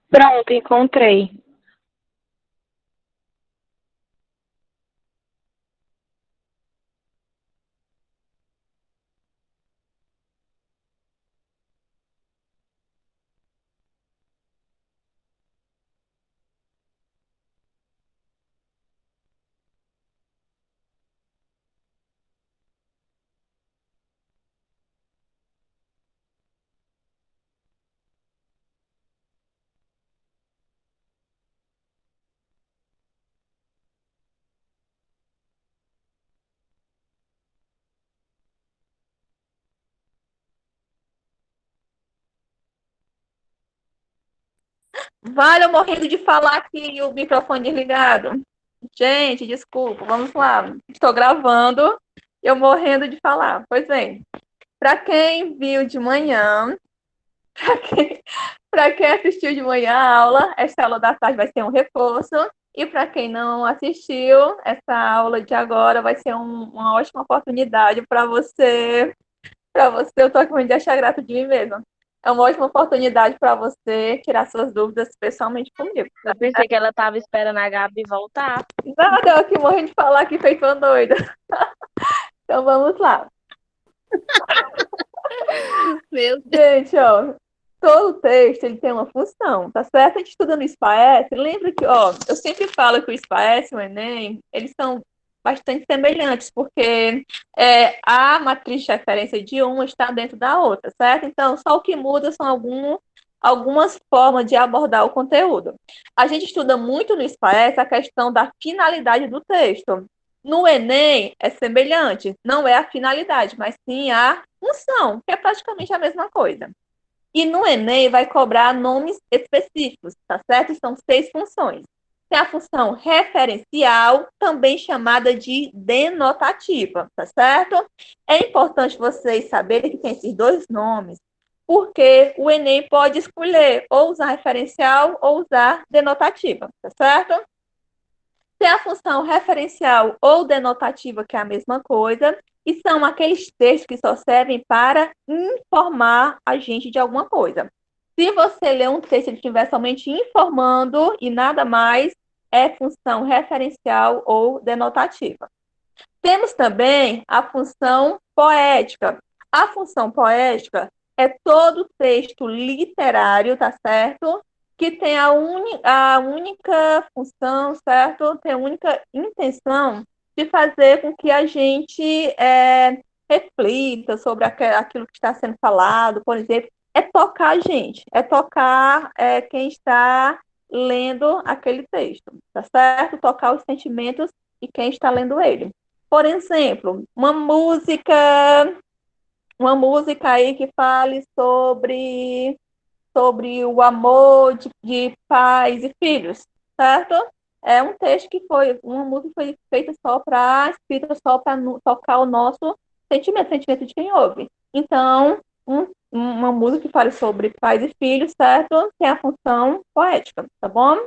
Pronto, encontrei. Vale, eu morrendo de falar aqui e o microfone desligado. Gente, desculpa, vamos lá. Estou gravando, eu morrendo de falar. Pois bem, para quem viu de manhã, para quem, para quem assistiu de manhã a aula, essa aula da tarde vai ser um reforço. E para quem não assistiu, essa aula de agora vai ser uma ótima oportunidade para você, eu estou aqui de achar grato de mim mesma. É uma ótima oportunidade para você tirar suas dúvidas pessoalmente comigo. Eu pensei que ela tava esperando a Gabi voltar. Nada, eu aqui morrendo de falar aqui feito uma doida. Então vamos lá. Meu Deus. Gente, ó, todo texto ele tem uma função, tá certo? A gente estuda no SPAES, lembra que, ó, eu sempre falo que o SPAES e o Enem, eles são bastante semelhantes, porque a matriz de referência de uma está dentro da outra, certo? Então, só o que muda são algumas formas de abordar o conteúdo. A gente estuda muito no SPAES a questão da finalidade do texto. No Enem é semelhante, não é a finalidade, mas sim a função, que é praticamente a mesma coisa. E no Enem vai cobrar nomes específicos, tá certo? São 6 funções. Tem a função referencial, também chamada de denotativa, tá certo? É importante vocês saberem que tem esses dois nomes, porque o Enem pode escolher ou usar referencial ou usar denotativa, tá certo? Tem a função referencial ou denotativa, que é a mesma coisa, e são aqueles textos que só servem para informar a gente de alguma coisa. Se você ler um texto e ele estiver somente informando e nada mais, é função referencial ou denotativa. Temos também a função poética. A função poética é todo texto literário, tá certo? Que tem a única função, certo? Tem a única intenção de fazer com que a gente reflita sobre aquilo que está sendo falado, por exemplo, é tocar a gente, é tocar quem está lendo aquele texto, tá certo? Tocar os sentimentos de quem está lendo ele. Por exemplo, uma música aí que fale sobre o amor de pais e filhos, certo? É um texto que uma música que foi feita só para, escrita só para tocar o nosso sentimento de quem ouve. Então, uma música que fale sobre pais e filhos, certo? Tem a função poética, tá bom?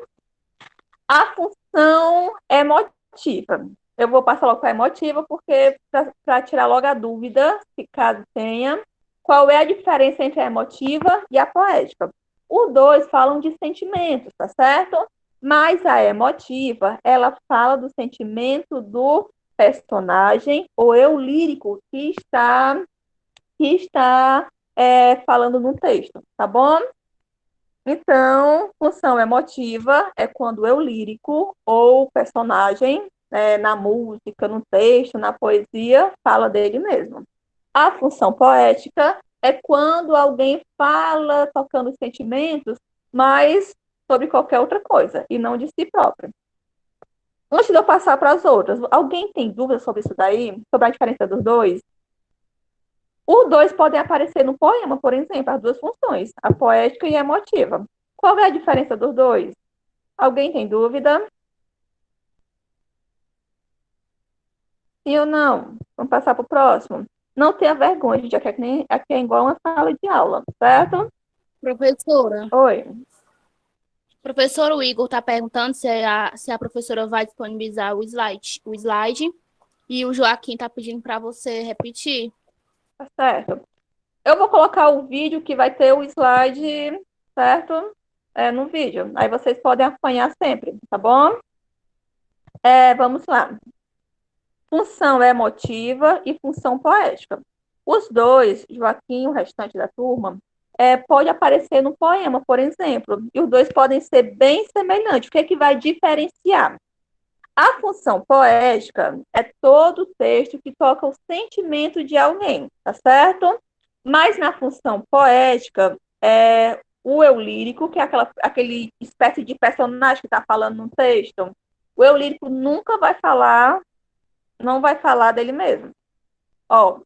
A função emotiva. Eu vou passar logo para a emotiva, porque para tirar logo a dúvida, se caso tenha, qual é a diferença entre a emotiva e a poética? Os dois falam de sentimentos, tá certo? Mas a emotiva, ela fala do sentimento do personagem, ou eu lírico, que está falando no texto, tá bom? Então, função emotiva é quando eu lírico ou personagem, na música, no texto, na poesia, fala dele mesmo. A função poética é quando alguém fala tocando os sentimentos, mas sobre qualquer outra coisa, e não de si próprio. Antes de eu passar para as outras, alguém tem dúvidas sobre isso daí? Sobre a diferença dos dois? Os dois podem aparecer no poema, por exemplo, as duas funções, a poética e a emotiva. Qual é a diferença dos dois? Alguém tem dúvida? Sim ou não? Vamos passar para o próximo? Não tenha vergonha, gente, aqui é igual uma sala de aula, certo? Professora, Oi. professor, o Igor está perguntando se a professora vai disponibilizar o slide, e o Joaquim está pedindo para você repetir. Tá certo. Eu vou colocar o vídeo que vai ter o slide, certo? no vídeo. Aí vocês podem acompanhar sempre, tá bom? Vamos lá. Função emotiva e função poética. Os dois, Joaquim e o restante da turma, pode aparecer no poema, por exemplo, e os dois podem ser bem semelhantes. O que é que vai diferenciar? A função poética é todo texto que toca o sentimento de alguém, tá certo? Mas na função poética, o eu lírico, que é aquele espécie de personagem que está falando no texto, o eu lírico nunca vai falar, não vai falar dele mesmo. Ó,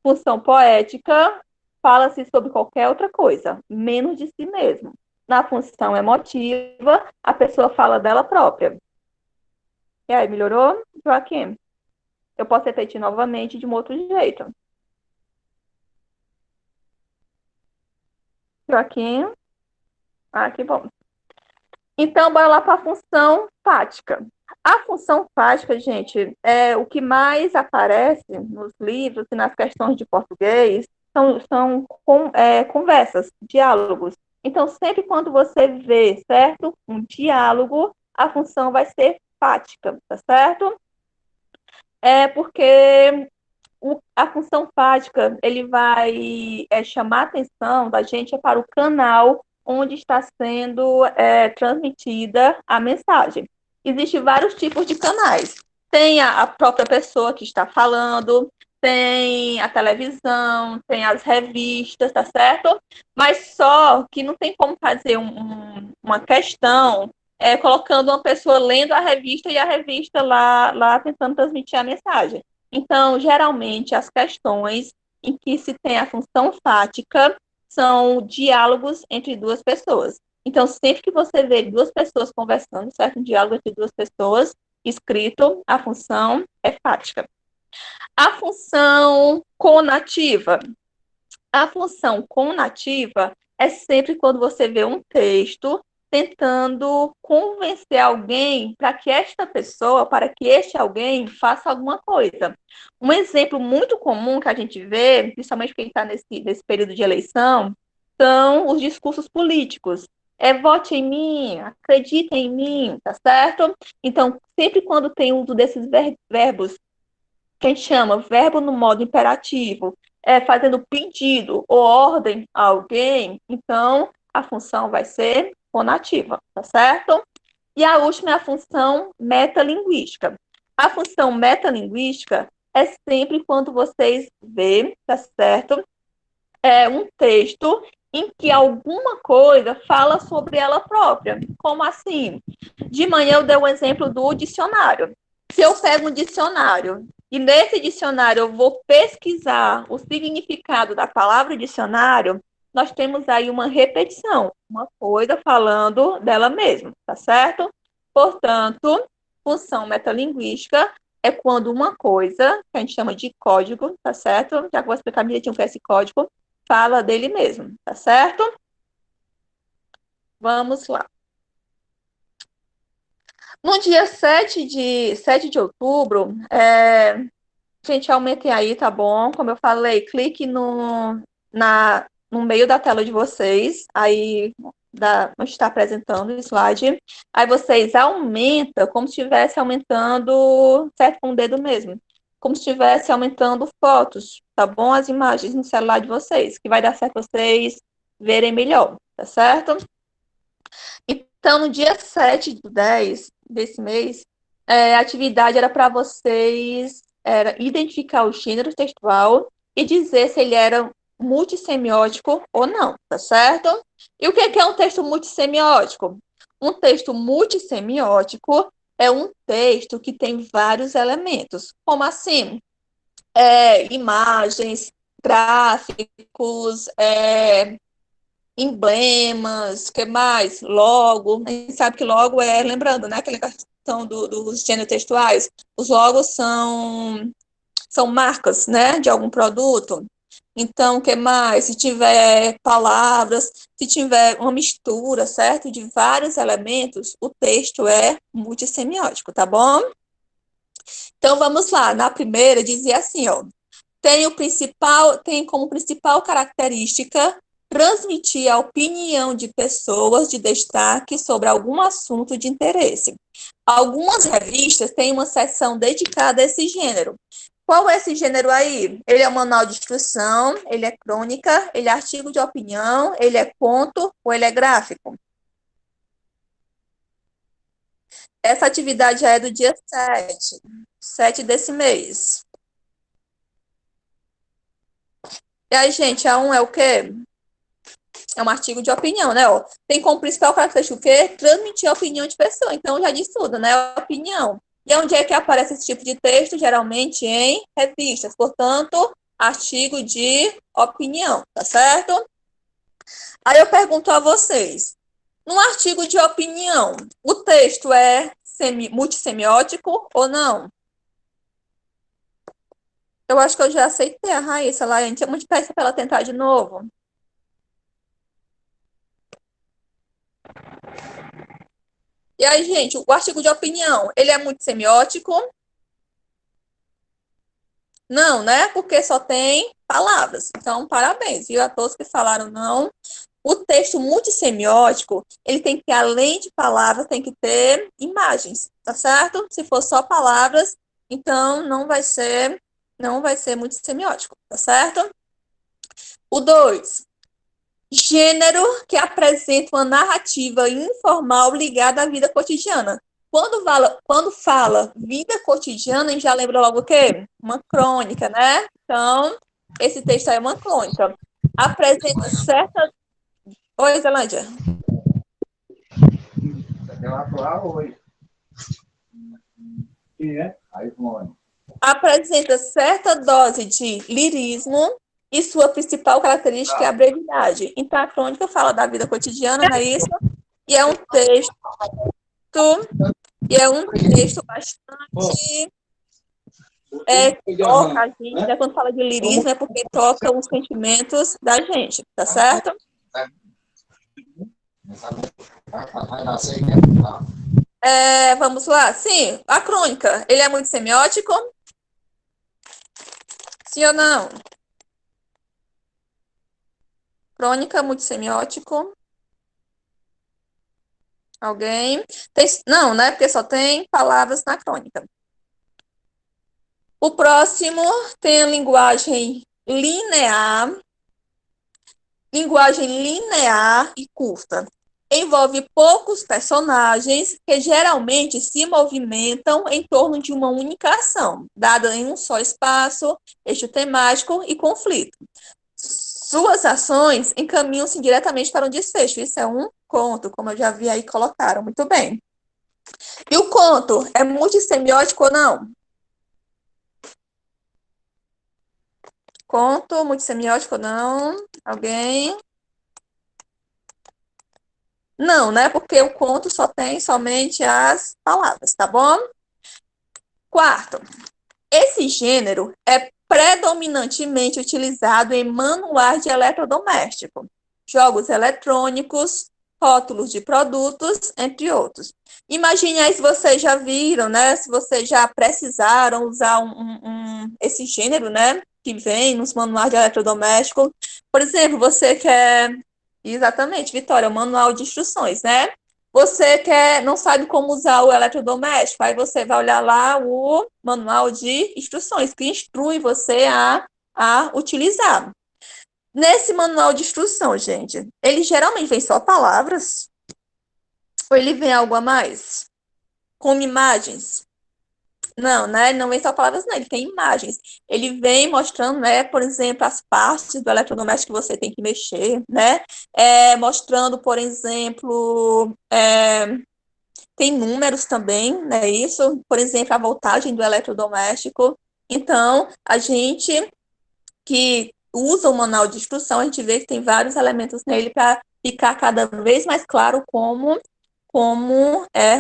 função poética, fala-se sobre qualquer outra coisa, menos de si mesmo. Na função emotiva, a pessoa fala dela própria. E aí, melhorou, Joaquim? Eu posso repetir novamente de um outro jeito. Joaquim? Ah, que bom. Então, bora lá para a função fática. A função fática, gente, o que mais aparece nos livros e nas questões de português são conversas, diálogos. Então, sempre quando você vê, certo, um diálogo, a função vai ser fática, tá certo? Porque a função fática, ele vai chamar a atenção da gente para o canal onde está sendo transmitida a mensagem. Existem vários tipos de canais. Tem a própria pessoa que está falando, tem a televisão, tem as revistas, tá certo? Mas só que não tem como fazer uma questão colocando uma pessoa lendo a revista e a revista lá tentando transmitir a mensagem. Então, geralmente, as questões em que se tem a função fática são diálogos entre duas pessoas. Então, sempre que você vê duas pessoas conversando, certo? Um diálogo entre duas pessoas, escrito, a função é fática. A função conativa. A função conativa é sempre quando você vê um texto tentando convencer alguém para que esta pessoa, para que este alguém faça alguma coisa. Um exemplo muito comum que a gente vê, principalmente quem está nesse período de eleição, são os discursos políticos. Vote em mim, acredite em mim, tá certo? Então, sempre quando tem uso desses verbos que a gente chama verbo no modo imperativo, fazendo pedido ou ordem a alguém, então a função vai ser conativa, tá certo? E a última é a função metalinguística. A função metalinguística é sempre quando vocês vê, tá certo? Um texto em que alguma coisa fala sobre ela própria. Como assim? De manhã eu dei o exemplo do dicionário. Se eu pego um dicionário e nesse dicionário eu vou pesquisar o significado da palavra dicionário, nós temos aí uma repetição, uma coisa falando dela mesma, tá certo? Portanto, função metalinguística é quando uma coisa, que a gente chama de código, tá certo? Já que eu vou explicar direitinho o que é esse código, fala dele mesmo, tá certo? Vamos lá. No dia 7 de outubro, gente, aumentem aí, tá bom? Como eu falei, clique no meio da tela de vocês, aí onde está apresentando o slide, aí vocês aumentam como se estivesse aumentando, certo, com o dedo mesmo, como se estivesse aumentando fotos, tá bom? As imagens no celular de vocês, que vai dar certo vocês verem melhor, tá certo? Então, no dia 7 do 10 desse mês, a atividade era para vocês identificar o gênero textual e dizer se ele era multissemiótico ou não, tá certo? E o que é um texto multissemiótico? Um texto multissemiótico é um texto que tem vários elementos. Como assim? Imagens, gráficos, emblemas, que mais? Logo, a gente sabe que logo lembrando, né, aquela questão dos gêneros textuais, os logos são marcas, né, de algum produto. Então, o que mais? Se tiver palavras, se tiver uma mistura, certo, de vários elementos, o texto é multissemiótico, tá bom? Então, vamos lá. Na primeira, dizia assim, ó, tem como principal característica transmitir a opinião de pessoas de destaque sobre algum assunto de interesse. Algumas revistas têm uma seção dedicada a esse gênero. Qual é esse gênero aí? Ele é um manual de instrução, ele é crônica, ele é artigo de opinião, ele é conto ou ele é gráfico? Essa atividade já é do dia 7 desse mês. E aí, gente, a 1 é o quê? É um artigo de opinião, né? Ó, tem como principal característica o quê? Transmitir a opinião de pessoa. Então, já diz tudo, né? Opinião. E onde é que aparece esse tipo de texto? Geralmente em revistas. Portanto, artigo de opinião, tá certo? Aí eu pergunto a vocês, num artigo de opinião, o texto é multissemiótico ou não? Eu acho que eu já aceitei a Raíssa lá, a gente chama de peça para ela tentar de novo. E aí, gente, o artigo de opinião, ele é multissemiótico? Não, né? Porque só tem palavras. Então, parabéns, viu? A todos que falaram não. O texto multissemiótico, ele tem que, além de palavras, tem que ter imagens, tá certo? Se for só palavras, então não vai ser multissemiótico, tá certo? O 2, gênero que apresenta uma narrativa informal ligada à vida cotidiana. Quando fala vida cotidiana, a gente já lembra logo o quê? Uma crônica, né? Então, esse texto aí é uma crônica. Apresenta certa... Oi, Zelândia. Apresenta certa dose de lirismo e sua principal característica é a brevidade. Então, a crônica fala da vida cotidiana, não é isso? E é um texto bastante que toca a gente, né? Quando fala de lirismo é porque toca os sentimentos da gente, tá certo? Vamos lá. Sim, a crônica, ele é muito semiótico? Sim ou não? Crônica, muito semiótico? Alguém? Não, né? Porque só tem palavras na crônica. O próximo tem a linguagem linear e curta. Envolve poucos personagens que geralmente se movimentam em torno de uma única ação, dada em um só espaço, eixo temático e conflito. Suas ações encaminham-se diretamente para um desfecho. Isso é um conto, como eu já vi aí, colocaram. Muito bem. E o conto é multissemiótico ou não? Conto, multissemiótico ou não? Alguém? Não, né? Porque o conto só tem somente as palavras, tá bom? Quarto, esse gênero é predominantemente utilizado em manuais de eletrodoméstico, jogos eletrônicos, rótulos de produtos, entre outros. Imagine aí se vocês já viram, né? Se vocês já precisaram usar esse gênero, né? Que vem nos manuais de eletrodoméstico. Por exemplo, você quer... Exatamente, Vitória, o manual de instruções, né? Você não sabe como usar o eletrodoméstico, aí você vai olhar lá o manual de instruções, que instrui você a utilizar. Nesse manual de instrução, gente, ele geralmente vem só palavras? Ou ele vem algo a mais? Como imagens? Não, né? Não vem só palavras, não. Ele tem imagens. Ele vem mostrando, né, por exemplo, as partes do eletrodoméstico que você tem que mexer, né? Mostrando, por exemplo, tem números também, né? Isso, por exemplo, a voltagem do eletrodoméstico. Então, a gente que usa o manual de instrução, a gente vê que tem vários elementos nele para ficar cada vez mais claro como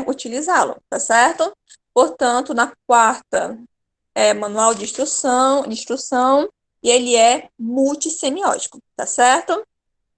utilizá-lo, tá certo? Portanto, na quarta, manual de instrução, e ele é multissemiótico, tá certo?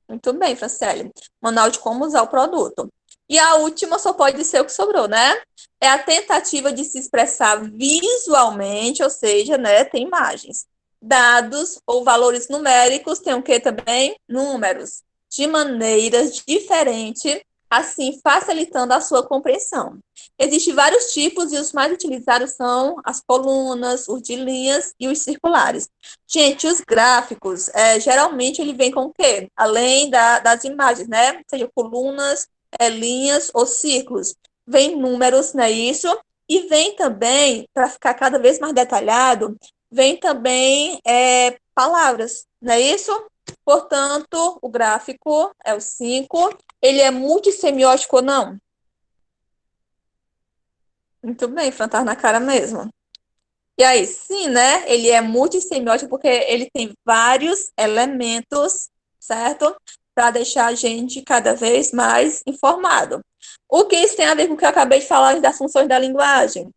Muito bem, Franciele. Manual de como usar o produto. E a última só pode ser o que sobrou, né? É a tentativa de se expressar visualmente, ou seja, né, tem imagens, dados ou valores numéricos, tem o que também? Números, de maneiras diferentes, assim facilitando a sua compreensão. Existem vários tipos e os mais utilizados são as colunas, os de linhas e os circulares. Gente, os gráficos, geralmente ele vem com o quê? Além das imagens, né? Seja colunas, linhas ou círculos. Vem números, não é isso? E vem também, para ficar cada vez mais detalhado, vem também palavras, não é isso? Portanto, o gráfico é o 5. Ele é multissemiótico ou não? Muito bem, Fran, tá na cara mesmo. E aí, sim, né? Ele é multissemiótico porque ele tem vários elementos, certo? Para deixar a gente cada vez mais informado. O que isso tem a ver com o que eu acabei de falar das funções da linguagem?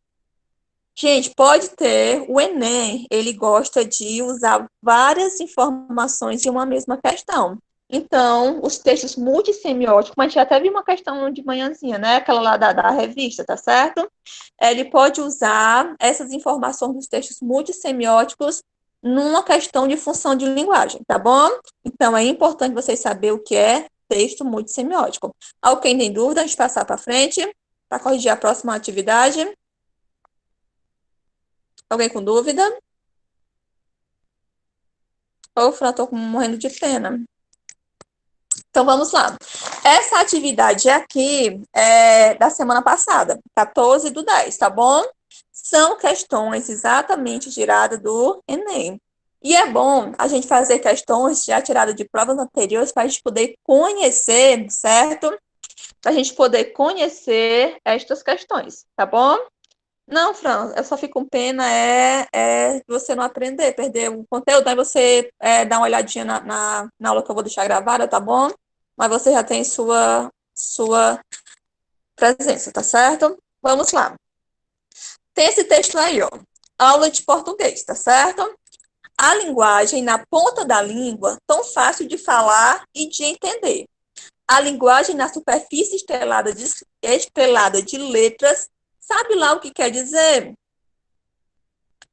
Gente, pode ter, o Enem, ele gosta de usar várias informações em uma mesma questão. Então, os textos multissemióticos, mas já até vi uma questão de manhãzinha, né? Aquela lá da revista, tá certo? Ele pode usar essas informações dos textos multissemióticos numa questão de função de linguagem, tá bom? Então, é importante vocês saber o que é texto multissemiótico. Alguém tem dúvida? A gente passar para frente, para corrigir a próxima atividade. Alguém com dúvida? Ô, Fran, tô morrendo de pena. Então, vamos lá. Essa atividade aqui é da semana passada, 14/10, tá bom? São questões exatamente tiradas do Enem. E é bom a gente fazer questões já tiradas de provas anteriores para a gente poder conhecer, certo? Para a gente poder conhecer estas questões, tá bom? Não, Fran, eu só fico com pena você não aprender, perder o conteúdo. Aí você dá uma olhadinha na aula que eu vou deixar gravada, tá bom? Mas você já tem sua presença, tá certo? Vamos lá. Tem esse texto aí, ó. Aula de português, tá certo? A linguagem na ponta da língua, tão fácil de falar e de entender. A linguagem na superfície estrelada de letras, sabe lá o que quer dizer?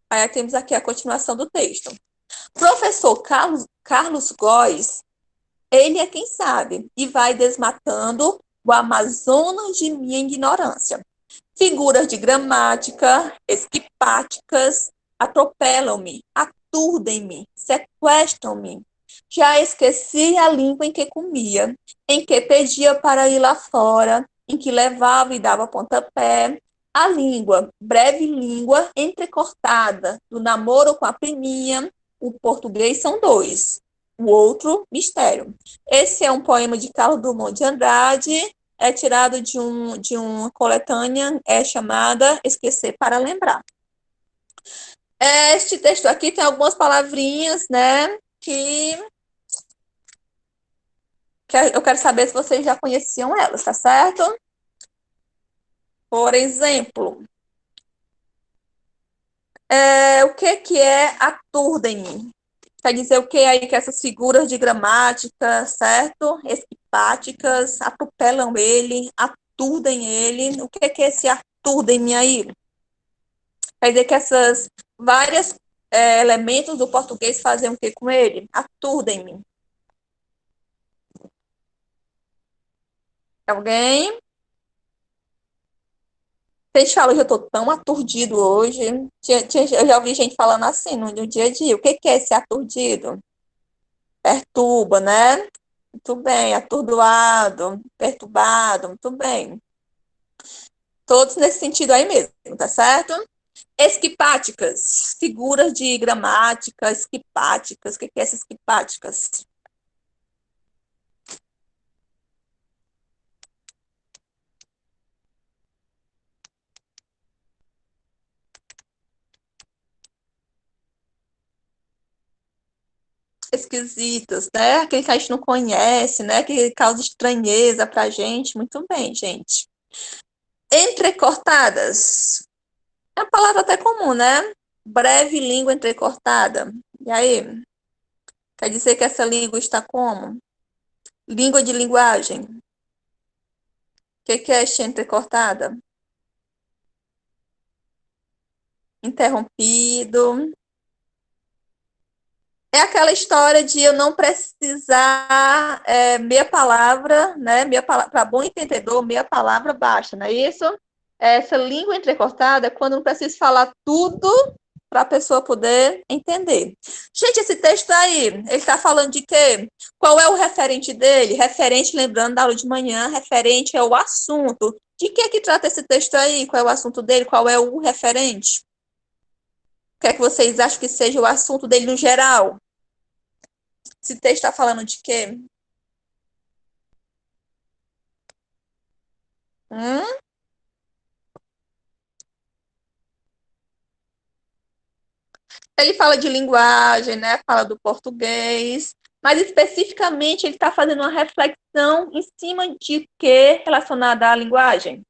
Aí temos aqui a continuação do texto. Professor Carlos Góes, ele é quem sabe, e vai desmatando o Amazonas de minha ignorância. Figuras de gramática, esquipáticas, atropelam-me, aturdem-me, sequestram-me. Já esqueci a língua em que comia, em que pedia para ir lá fora, em que levava e dava pontapé. A língua, breve língua entrecortada, do namoro com a priminha, o português são dois, o outro, mistério. Esse é um poema de Carlos Drummond de Andrade, é tirado de uma coletânea chamada Esquecer para Lembrar. Este texto aqui tem algumas palavrinhas, né, que eu quero saber se vocês já conheciam elas, tá certo? Por exemplo, o que é aturdem? Quer dizer o que aí que essas figuras de gramática, certo? Esquipáticas, atropelam ele, aturdem ele. O que é esse aturdem aí? Quer dizer que essas várias elementos do português fazem o que com ele? Aturdem-me. Alguém? Tem gente fala, eu já estou tão aturdido hoje. Eu já ouvi gente falando assim no dia a dia. O que é esse aturdido? Perturba, né? Muito bem. Atordoado, perturbado, muito bem. Todos nesse sentido aí mesmo, tá certo? Esquipáticas, figuras de gramática, esquipáticas. O que é essas esquipáticas? Esquisitos, né? Aquele que a gente não conhece, né? Que causa estranheza pra gente. Muito bem, gente. Entrecortadas. É uma palavra até comum, né? Breve língua entrecortada. E aí? Quer dizer que essa língua está como? Língua de linguagem. O que é esta entrecortada? Interrompido. É aquela história de eu não precisar meia palavra, né? Para bom entendedor, meia palavra basta, não é isso? Essa língua entrecortada é quando eu não preciso falar tudo para a pessoa poder entender. Gente, esse texto aí, ele está falando de quê? Qual é o referente dele? Referente, lembrando da aula de manhã, referente é o assunto. De que trata esse texto aí? Qual é o assunto dele? Qual é o referente? O que é que vocês acham que seja o assunto dele no geral? Esse texto está falando de quê? Hum? Ele fala de linguagem, né? Fala do português, mas especificamente ele está fazendo uma reflexão em cima de quê relacionada à linguagem?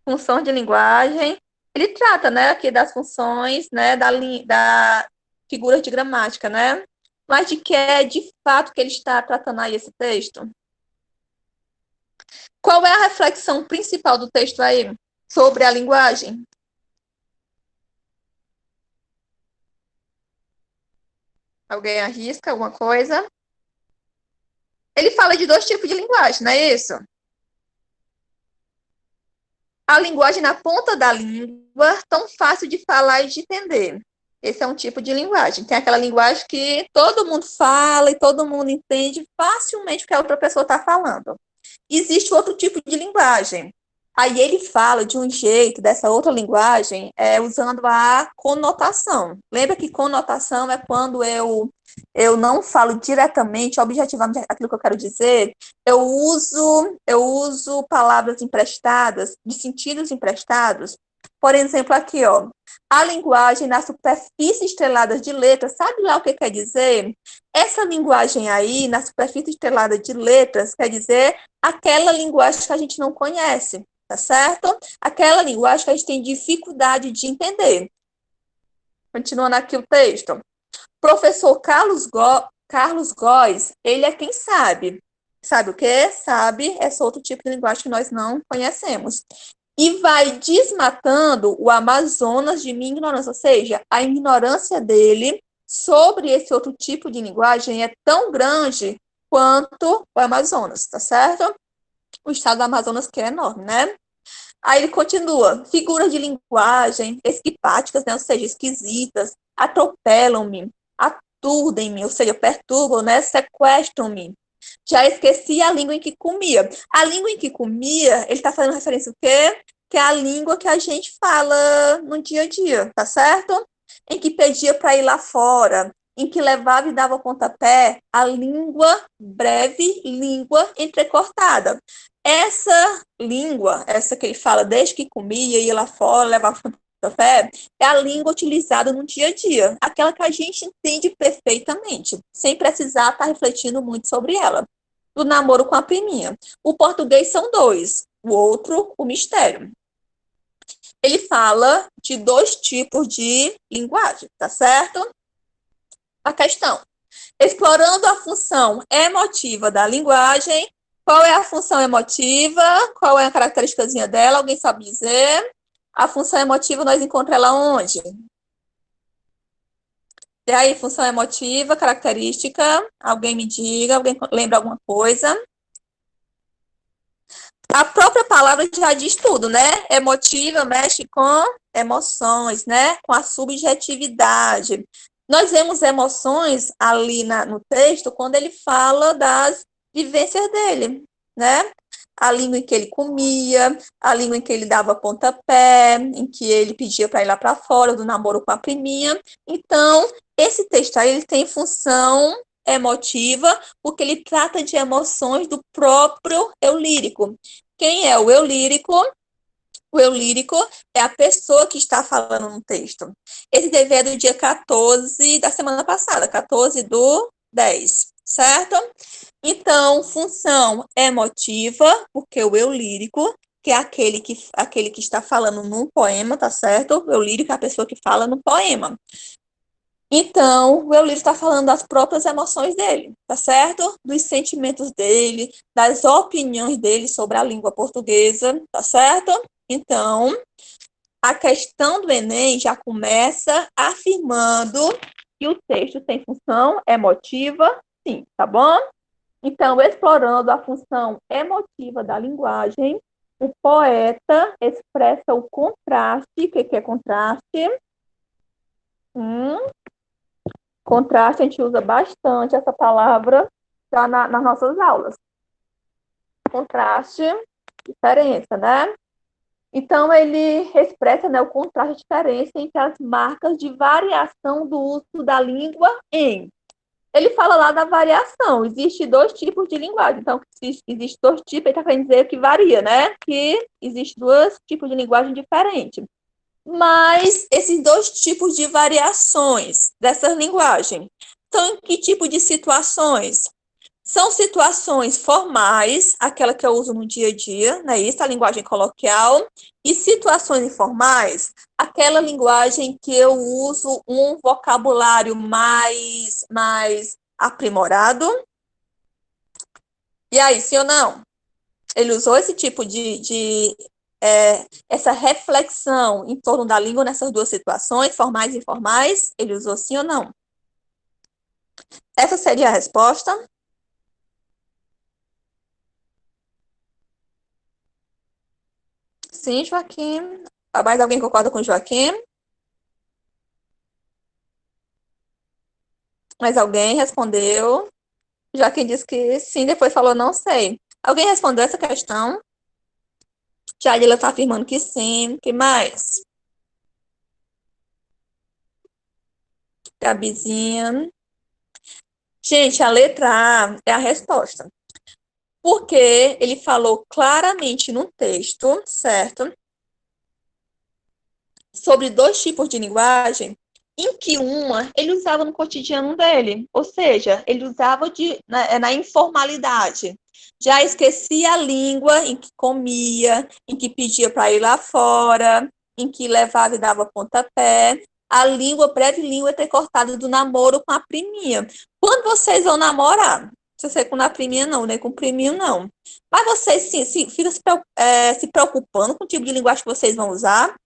Função de linguagem. Ele trata, né, aqui das funções, né, da figura de gramática, né? Mas de que é de fato que ele está tratando aí esse texto? Qual é a reflexão principal do texto aí sobre a linguagem? Alguém arrisca alguma coisa? Ele fala de dois tipos de linguagem, não é isso? A linguagem na ponta da língua, tão fácil de falar e de entender. Esse é um tipo de linguagem. Tem aquela linguagem que todo mundo fala e todo mundo entende facilmente o que a outra pessoa está falando. Existe outro tipo de linguagem. Aí ele fala de um jeito dessa outra linguagem, usando a conotação. Lembra que conotação é quando eu não falo diretamente, objetivamente aquilo que eu quero dizer. Eu uso palavras emprestadas, de sentidos emprestados. Por exemplo, aqui, ó, a linguagem na superfície estrelada de letras, sabe lá o que quer dizer? Essa linguagem aí, na superfície estrelada de letras, quer dizer aquela linguagem que a gente não conhece, tá certo? Aquela linguagem que a gente tem dificuldade de entender. Continuando aqui o texto. Professor Carlos Góes, ele é quem sabe. Sabe o quê? Sabe esse outro tipo de linguagem que nós não conhecemos. E vai desmatando o Amazonas de minha ignorância, ou seja, a ignorância dele sobre esse outro tipo de linguagem é tão grande quanto o Amazonas, tá certo? O estado do Amazonas que é enorme, né? Aí ele continua, figuras de linguagem esquipáticas, né? Ou seja, esquisitas, atropelam-me, aturdem-me, ou seja, perturbam, né? Sequestram-me. Já esqueci a língua em que comia. A língua em que comia, ele está fazendo referência ao quê? Que é a língua que a gente fala no dia a dia, tá certo? Em que pedia para ir lá fora, em que levava e dava pontapé, a língua breve, língua entrecortada. Essa língua, essa que ele fala desde que comia, ia lá fora, levava pontapé, é a língua utilizada no dia a dia, aquela que a gente entende perfeitamente, sem precisar estar refletindo muito sobre ela. Do namoro com a priminha. O português são dois, o outro, o mistério. Ele fala de dois tipos de linguagem, tá certo? A questão. Explorando a função emotiva da linguagem. Qual é a função emotiva? Qual é a característica dela? Alguém sabe dizer? A função emotiva, nós encontramos ela onde? E aí, função emotiva, característica, alguém me diga, alguém lembra alguma coisa? A própria palavra já diz tudo, né? Emotiva mexe com emoções, né? Com a subjetividade. Nós vemos emoções ali no texto quando ele fala das vivências dele, né? A língua em que ele comia, a língua em que ele dava pontapé, em que ele pedia para ir lá para fora, do namoro com a priminha. Então, esse texto aí ele tem função emotiva, porque ele trata de emoções do próprio eu lírico. Quem é o eu lírico? O eu lírico é a pessoa que está falando no texto. Esse dever é do dia 14 da semana passada, 14/10, certo? Então, função emotiva, porque o eu lírico, que é aquele que está falando num poema, tá certo? O eu lírico é a pessoa que fala no poema. Então, o eu lírico está falando das próprias emoções dele, tá certo? Dos sentimentos dele, das opiniões dele sobre a língua portuguesa, tá certo? Então, a questão do Enem já começa afirmando que o texto tem função emotiva, sim, tá bom? Então, explorando a função emotiva da linguagem, o poeta expressa o contraste. O que é contraste? Contraste, a gente usa bastante essa palavra nas nossas aulas. Contraste, diferença, né? Então, ele expressa, né, o contraste, a diferença entre as marcas de variação do uso da língua em. Ele fala lá da variação. Existem dois tipos de linguagem. Então, existe dois tipos, ele está querendo dizer que varia, né? Que existe dois tipos de linguagem diferentes. Mas esses dois tipos de variações dessas linguagens são em que tipo de situações? São situações formais, aquela que eu uso no dia a dia, né? Isso, a linguagem coloquial, e situações informais, aquela linguagem que eu uso um vocabulário mais aprimorado. E aí, sim ou não? Ele usou esse tipo essa reflexão em torno da língua nessas duas situações, formais e informais? Ele usou sim ou não? Essa seria a resposta. Sim, Joaquim. Mais alguém concorda com o Joaquim? Mais alguém respondeu? Joaquim disse que sim, depois falou não sei. Alguém respondeu essa questão? Jadila está afirmando que sim. Que mais? Gabizinha. Gente, a letra A é a resposta. Porque ele falou claramente no texto, certo? Sobre dois tipos de linguagem, em que uma ele usava no cotidiano dele, ou seja, ele usava na informalidade. Já esquecia a língua em que comia, em que pedia para ir lá fora, em que levava e dava pontapé. A língua, breve língua, é ter cortado do namoro com a priminha. Quando vocês vão namorar, se você com a priminha não, nem com o priminho não. Mas vocês sim, ficam se preocupando com o tipo de linguagem que vocês vão usar,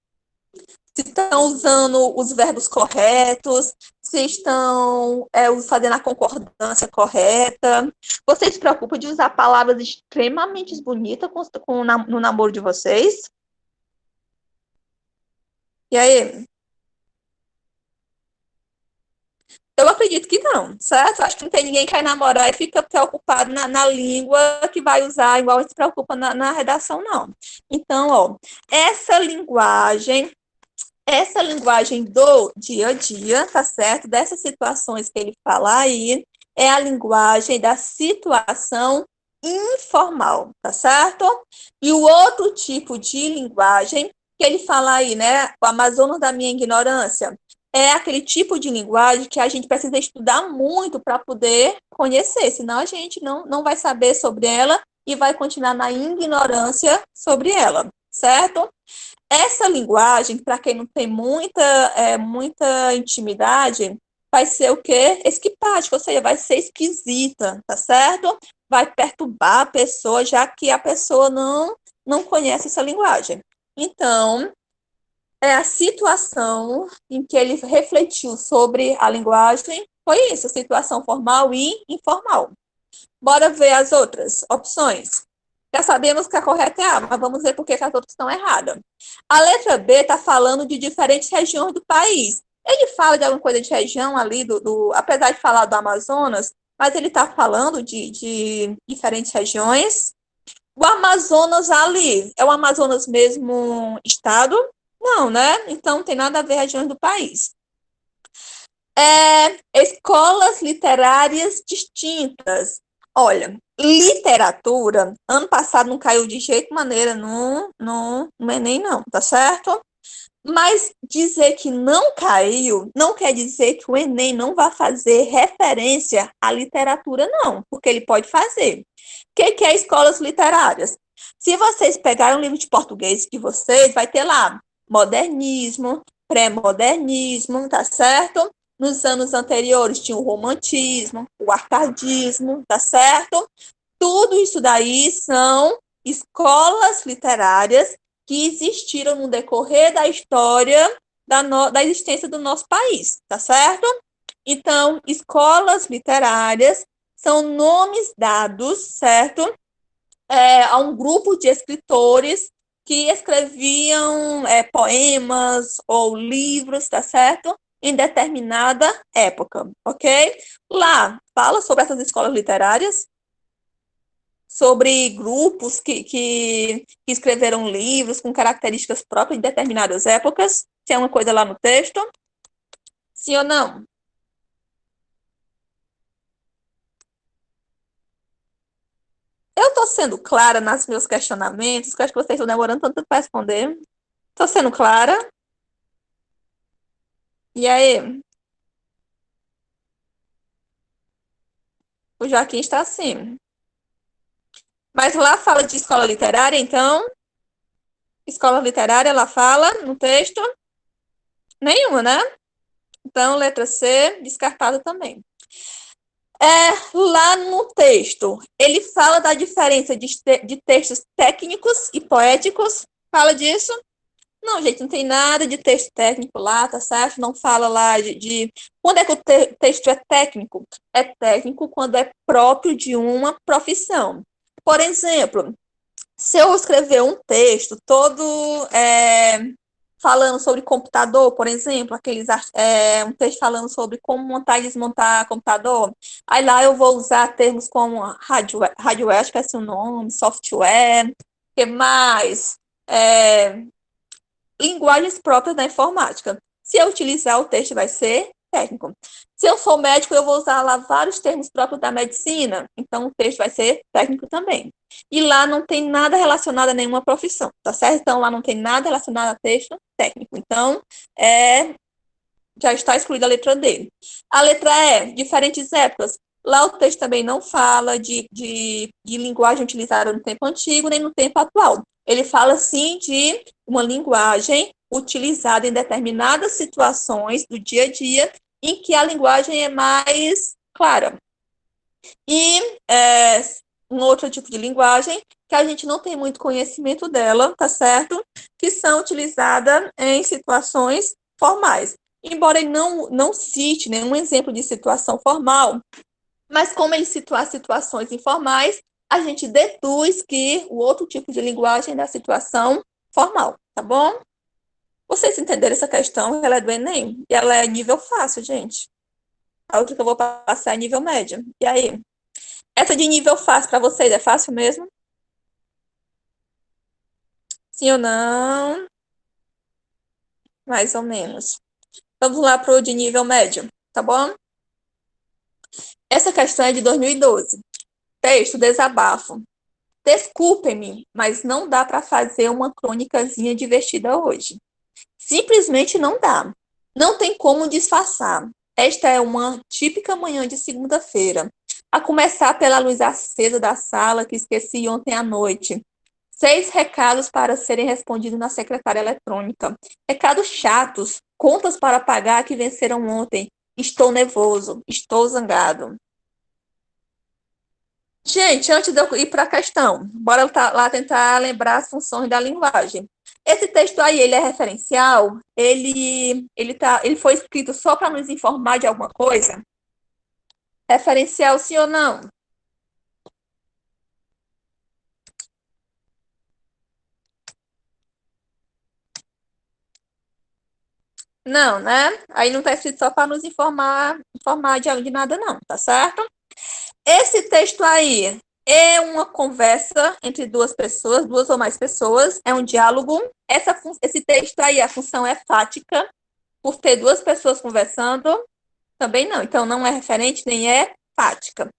se estão usando os verbos corretos, se estão fazendo a concordância correta. Vocês se preocupam de usar palavras extremamente bonitas no namoro de vocês? E aí? Eu acredito que não, certo? Acho que não tem ninguém que vai namorar e fica preocupado na língua que vai usar, igual se preocupa na redação, não. Então, ó, essa linguagem do dia a dia, tá certo? Dessas situações que ele fala aí, é a linguagem da situação informal, tá certo? E o outro tipo de linguagem que ele fala aí, né? O Amazonas da minha ignorância, é aquele tipo de linguagem que a gente precisa estudar muito para poder conhecer, senão a gente não vai saber sobre ela e vai continuar na ignorância sobre ela, certo? Essa linguagem, para quem não tem muita intimidade, vai ser o quê? Esquipática, ou seja, vai ser esquisita, tá certo? Vai perturbar a pessoa, já que a pessoa não conhece essa linguagem. Então, é a situação em que ele refletiu sobre a linguagem, foi isso, situação formal e informal. Bora ver as outras opções. Já sabemos que a correta é A, mas vamos ver por que as outras estão erradas. A letra B está falando de diferentes regiões do país. Ele fala de alguma coisa de região ali, apesar de falar do Amazonas, mas ele está falando de diferentes regiões. O Amazonas ali, é o Amazonas mesmo estado? Não, né? Então, não tem nada a ver regiões do país. Escolas literárias distintas. Olha, literatura, ano passado não caiu de jeito maneira no Enem, não, tá certo? Mas dizer que não caiu não quer dizer que o Enem não vai fazer referência à literatura, não, porque ele pode fazer. O que é escolas literárias? Se vocês pegarem um livro de português de vocês, vai ter lá modernismo, pré-modernismo, tá certo? Nos anos anteriores tinha o romantismo, o arcadismo, tá certo? Tudo isso daí são escolas literárias que existiram no decorrer da história da existência do nosso país, tá certo? Então, escolas literárias são nomes dados, certo? A um grupo de escritores que escreviam poemas ou livros, tá certo? Em determinada época, ok? Lá, fala sobre essas escolas literárias, sobre grupos que escreveram livros com características próprias em determinadas épocas. Tem uma coisa lá no texto? Sim ou não? Eu estou sendo clara nos meus questionamentos, que eu acho que vocês estão demorando tanto para responder. Estou sendo clara? E aí? O Joaquim está assim. Mas lá fala de escola literária, então? Escola literária, ela fala no texto? Nenhuma, né? Então, letra C, descartada também. Lá no texto, ele fala da diferença de textos técnicos e poéticos. Fala disso? Não, gente, não tem nada de texto técnico lá, tá certo? Não fala lá Quando é que o texto é técnico? É técnico quando é próprio de uma profissão. Por exemplo, se eu escrever um texto todo falando sobre computador, por exemplo, um texto falando sobre como montar e desmontar computador, aí lá eu vou usar termos como hardware, acho que é esse o nome, software, que mais? Linguagens próprias da informática. Se eu utilizar o texto, vai ser técnico. Se eu sou médico, eu vou usar lá vários termos próprios da medicina, então o texto vai ser técnico também. E lá não tem nada relacionado a nenhuma profissão, tá certo? Então lá não tem nada relacionado a texto técnico. Então, já está excluída a letra D. A letra E, diferentes épocas. Lá o texto também não fala de linguagem utilizada no tempo antigo nem no tempo atual. Ele fala, sim, de uma linguagem utilizada em determinadas situações do dia a dia em que a linguagem é mais clara. E um outro tipo de linguagem que a gente não tem muito conhecimento dela, tá certo? Que são utilizadas em situações formais. Embora ele não cite nenhum exemplo de situação formal, mas como ele citou as situações informais, a gente deduz que o outro tipo de linguagem é da situação formal, tá bom? Vocês entenderam essa questão? Ela é do Enem e ela é nível fácil, gente. A outra que eu vou passar é nível médio. E aí? Essa de nível fácil para vocês é fácil mesmo? Sim ou não? Mais ou menos. Vamos lá para o de nível médio, tá bom? Essa questão é de 2012. Texto, desabafo. Desculpem-me, mas não dá para fazer uma crônicazinha divertida hoje. Simplesmente não dá. Não tem como disfarçar. Esta é uma típica manhã de segunda-feira. A começar pela luz acesa da sala que esqueci ontem à noite. 6 recados para serem respondidos na secretária eletrônica. Recados chatos, contas para pagar que venceram ontem. Estou nervoso, estou zangado. Gente, antes de eu ir para a questão, bora lá tentar lembrar as funções da linguagem. Esse texto aí, ele é referencial? Ele foi escrito só para nos informar de alguma coisa? Referencial, sim ou não? Não, né? Aí não está escrito só para nos informar de nada, não, tá certo? Esse texto aí é uma conversa entre duas pessoas, duas ou mais pessoas, é um diálogo. Esse texto aí, a função é fática, por ter duas pessoas conversando, também não. Então, não é referente nem é fática.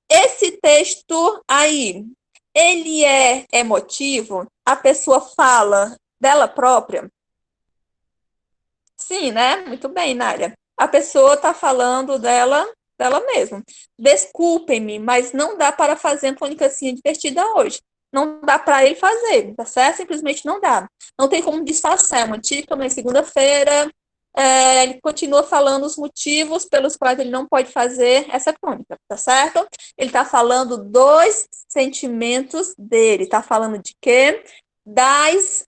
Esse texto aí, ele é emotivo? A pessoa fala dela própria? Sim, né? Muito bem, Nália. A pessoa está falando dela mesma. Desculpem-me, mas não dá para fazer uma crônicazinha divertida hoje. Não dá para ele fazer, tá certo? Simplesmente não dá. Não tem como disfarçar. É uma típica, uma segunda-feira. Ele continua falando os motivos pelos quais ele não pode fazer essa crônica, tá certo? Ele está falando dos sentimentos dele. Está falando de quê? das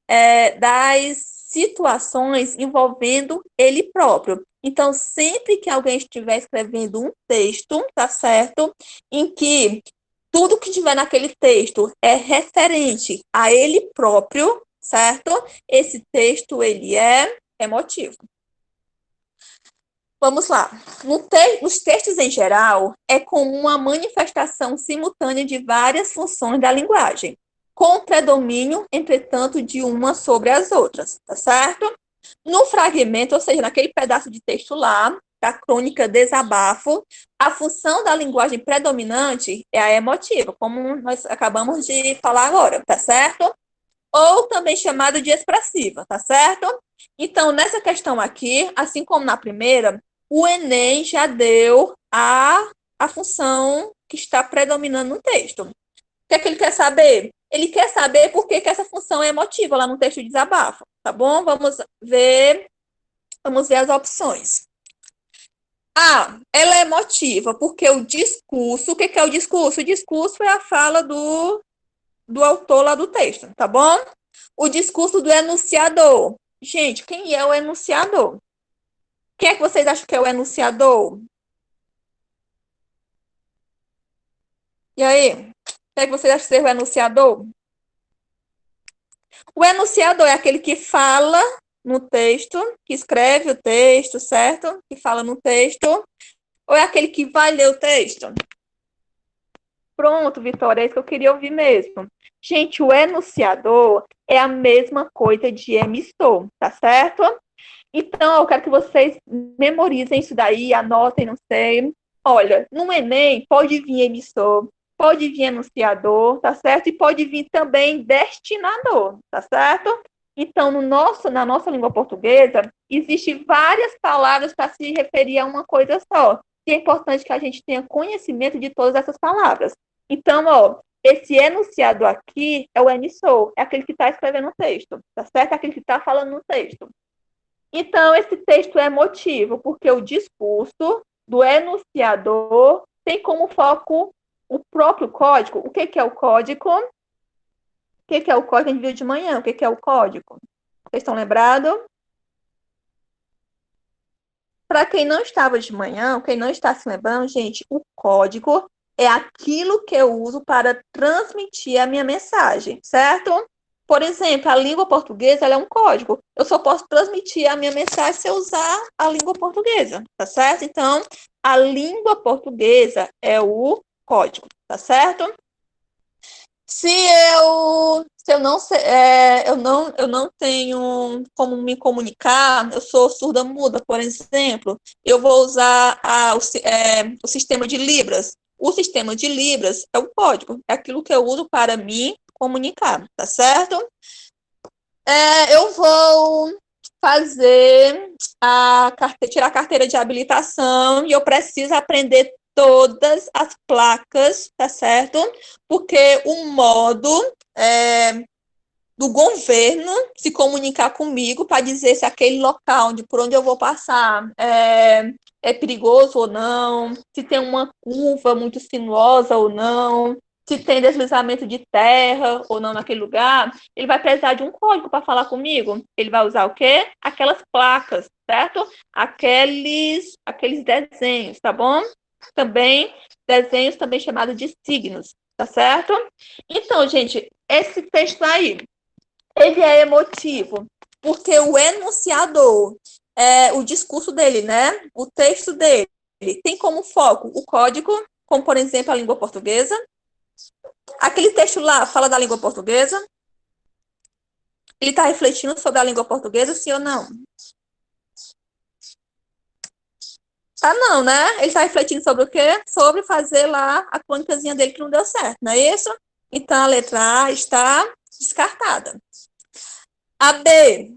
situações envolvendo ele próprio. Então, sempre que alguém estiver escrevendo um texto, tá certo? Em que tudo que tiver naquele texto é referente a ele próprio, certo? Esse texto, ele é emotivo. Vamos lá. Nos textos em geral, é comum a manifestação simultânea de várias funções da linguagem, com predomínio, entretanto, de uma sobre as outras, tá certo? No fragmento, ou seja, naquele pedaço de texto lá, da crônica Desabafo, a função da linguagem predominante é a emotiva, como nós acabamos de falar agora, tá certo? Ou também chamada de expressiva, tá certo? Então, nessa questão aqui, assim como na primeira, o Enem já deu a função que está predominando no texto. O que é que ele quer saber? Ele quer saber por que essa função é emotiva lá no texto de desabafo, tá bom? Vamos ver as opções. Ela é emotiva porque o discurso, o que é o discurso? O discurso é a fala do autor lá do texto, tá bom? O discurso do enunciador. Gente, quem é o enunciador? Quem é que vocês acham que é o enunciador? E aí? Quem é que vocês acham que é o enunciador? O enunciador é aquele que fala no texto, que escreve o texto, certo? Que fala no texto. Ou é aquele que vai ler o texto? Pronto, Vitória, é isso que eu queria ouvir mesmo. Gente, o enunciador é a mesma coisa de emissor, tá certo? Então, eu quero que vocês memorizem isso daí, anotem, não sei. Olha, no Enem pode vir emissor, pode vir enunciador, tá certo? E pode vir também destinador, tá certo? Então, na nossa língua portuguesa, existem várias palavras para se referir a uma coisa só. E é importante que a gente tenha conhecimento de todas essas palavras. Então, ó, esse enunciador aqui é o emissor, é aquele que está escrevendo o texto, tá certo? É aquele que está falando no texto. Então, esse texto é emotivo, porque o discurso do enunciador tem como foco o próprio código. O que é o código? O que é o código? A gente viu de manhã. O que é o código? Vocês estão lembrados? Para quem não estava de manhã, quem não está se lembrando, gente, o código é aquilo que eu uso para transmitir a minha mensagem, certo? Por exemplo, a língua portuguesa ela é um código. Eu só posso transmitir a minha mensagem se eu usar a língua portuguesa, tá certo? Então, a língua portuguesa é o código, tá certo? Se eu não tenho como me comunicar, eu sou surda-muda, por exemplo, eu vou usar o sistema de Libras. O sistema de Libras é o código, é aquilo que eu uso para me comunicar, tá certo? Eu vou tirar a carteira de habilitação e eu preciso aprender todas as placas, tá certo? Porque o modo do governo se comunicar comigo para dizer se aquele local por onde eu vou passar é perigoso ou não, se tem uma curva muito sinuosa ou não, se tem deslizamento de terra ou não naquele lugar, ele vai precisar de um código para falar comigo. Ele vai usar o quê? Aquelas placas, certo? Aqueles desenhos, tá bom? Também, desenhos também chamados de signos, tá certo? Então, gente, esse texto aí, ele é emotivo, porque o enunciador, o discurso dele, né? O texto dele, tem como foco o código, como, por exemplo, a língua portuguesa. Aquele texto lá fala da língua portuguesa? Ele está refletindo sobre a língua portuguesa, sim ou não? Não, né? Ele está refletindo sobre o quê? Sobre fazer lá a crônicazinha dele que não deu certo, não é isso? Então, a letra A está descartada. A B,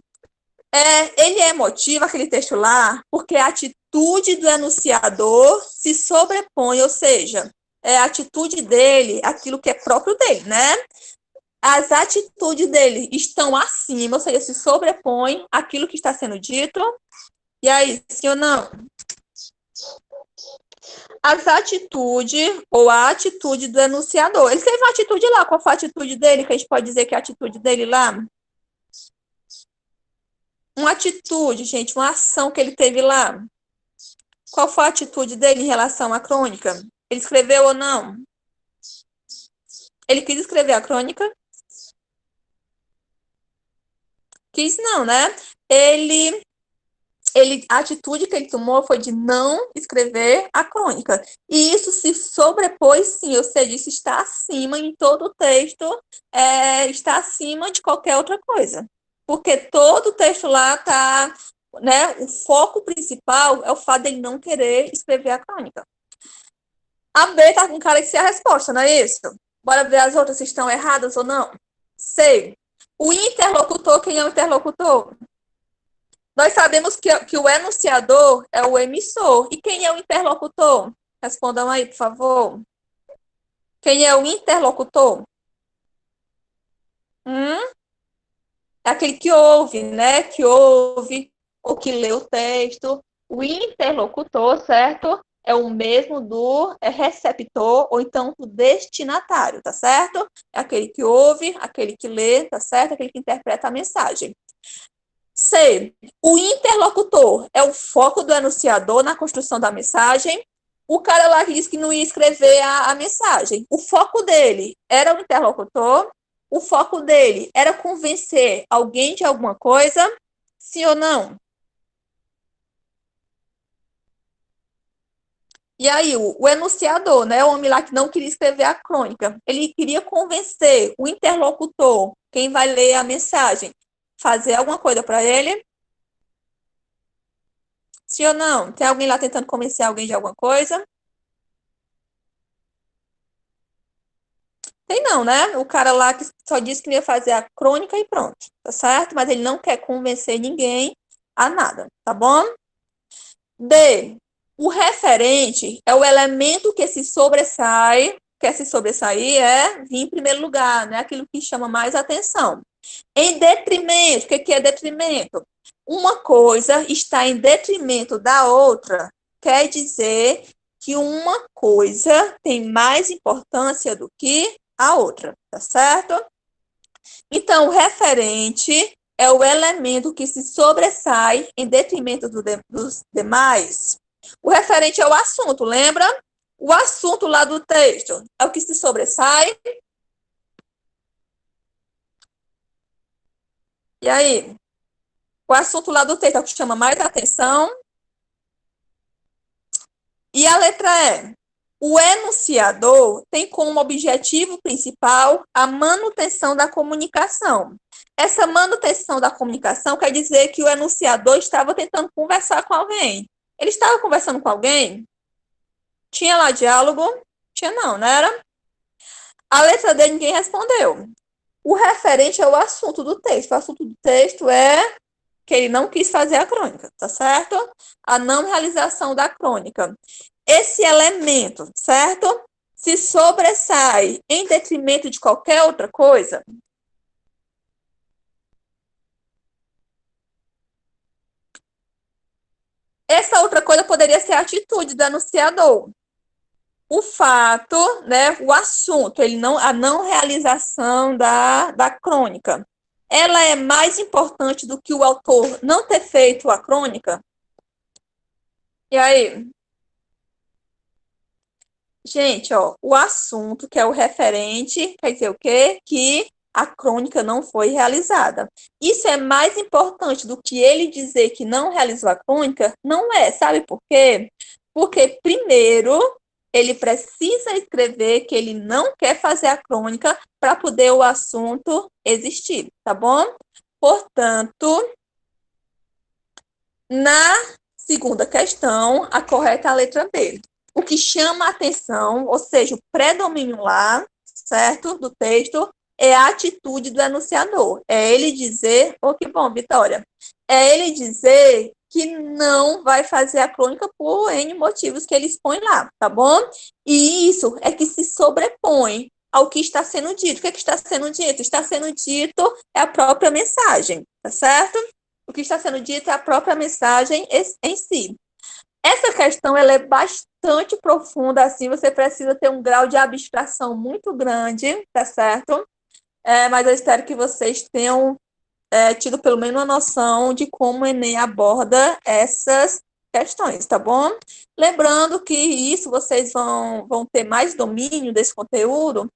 ele é emotivo, aquele texto lá, porque a atitude do enunciador se sobrepõe, ou seja, a atitude dele, aquilo que é próprio dele, né? As atitudes dele estão acima, ou seja, se sobrepõem aquilo que está sendo dito. E aí, sim ou não? As atitudes ou a atitude do enunciador. Ele teve uma atitude lá. Qual foi a atitude dele? Que a gente pode dizer que é a atitude dele lá? Uma atitude, gente, uma ação que ele teve lá. Qual foi a atitude dele em relação à crônica? Ele escreveu ou não? Ele quis escrever a crônica? Quis não, né? A atitude que ele tomou foi de não escrever a crônica. E isso se sobrepôs, sim, ou seja, isso está acima em todo o texto, está acima de qualquer outra coisa. Porque todo o texto lá está, né? O foco principal é o fato dele não querer escrever a crônica. A B está com cara de ser a resposta, não é isso? Bora ver as outras se estão erradas ou não. C. O interlocutor, quem é o interlocutor? Nós sabemos que o enunciador é o emissor. E quem é o interlocutor? Respondam aí, por favor. Quem é o interlocutor? É aquele que ouve, né? Que ouve ou que lê o texto. O interlocutor, certo? É o mesmo do receptor ou então do destinatário, tá certo? É aquele que ouve, aquele que lê, tá certo? Aquele que interpreta a mensagem. C. O interlocutor é o foco do enunciador na construção da mensagem. O cara lá que disse que não ia escrever a mensagem. O foco dele era o interlocutor. O foco dele era convencer alguém de alguma coisa. Sim ou não? E aí, o enunciador, né? O homem lá que não queria escrever a crônica. Ele queria convencer o interlocutor, quem vai ler a mensagem, fazer alguma coisa para ele. Sim ou não? Tem alguém lá tentando convencer alguém de alguma coisa? Tem não, né? O cara lá que só disse que ia fazer a crônica e pronto, tá certo? Mas ele não quer convencer ninguém a nada, tá bom? D. O referente é o elemento que se sobressai, quer se sobressair é vir em primeiro lugar, né? Aquilo que chama mais atenção. Em detrimento, o que é detrimento? Uma coisa está em detrimento da outra, quer dizer que uma coisa tem mais importância do que a outra, tá certo? Então, o referente é o elemento que se sobressai em detrimento dos demais. O referente é o assunto, lembra? O assunto lá do texto é o que se sobressai. E aí? O assunto lá do texto é o que chama mais atenção. E a letra E. O enunciador tem como objetivo principal a manutenção da comunicação. Essa manutenção da comunicação quer dizer que o enunciador estava tentando conversar com alguém. Ele estava conversando com alguém? Tinha lá diálogo? Tinha não, não era? A letra D ninguém respondeu. O referente é o assunto do texto. O assunto do texto é que ele não quis fazer a crônica, tá certo? A não realização da crônica. Esse elemento, certo? Se sobressai em detrimento de qualquer outra coisa. Essa outra coisa poderia ser a atitude do anunciador. O fato, né, o assunto, a não realização da crônica, ela é mais importante do que o autor não ter feito a crônica? E aí? Gente, ó, o assunto, que é o referente, quer dizer o quê? Que a crônica não foi realizada. Isso é mais importante do que ele dizer que não realizou a crônica? Não é, sabe por quê? Porque, primeiro, ele precisa escrever que ele não quer fazer a crônica para poder o assunto existir, tá bom? Portanto, na segunda questão, a correta é a letra B. O que chama a atenção, ou seja, o predomínio lá, certo, do texto, é a atitude do enunciador. É ele dizer, oh, que bom, Vitória, é ele dizer que não vai fazer a crônica por N motivos que ele expõe lá, tá bom? E isso é que se sobrepõe ao que está sendo dito. O que, é que está sendo dito? Está sendo dito é a própria mensagem, tá certo? O que está sendo dito é a própria mensagem em si. Essa questão ela é bastante profunda, assim, você precisa ter um grau de abstração muito grande, tá certo? Mas eu espero que vocês tenham tido pelo menos uma noção de como o Enem aborda essas questões, tá bom? Lembrando que isso vocês vão ter mais domínio desse conteúdo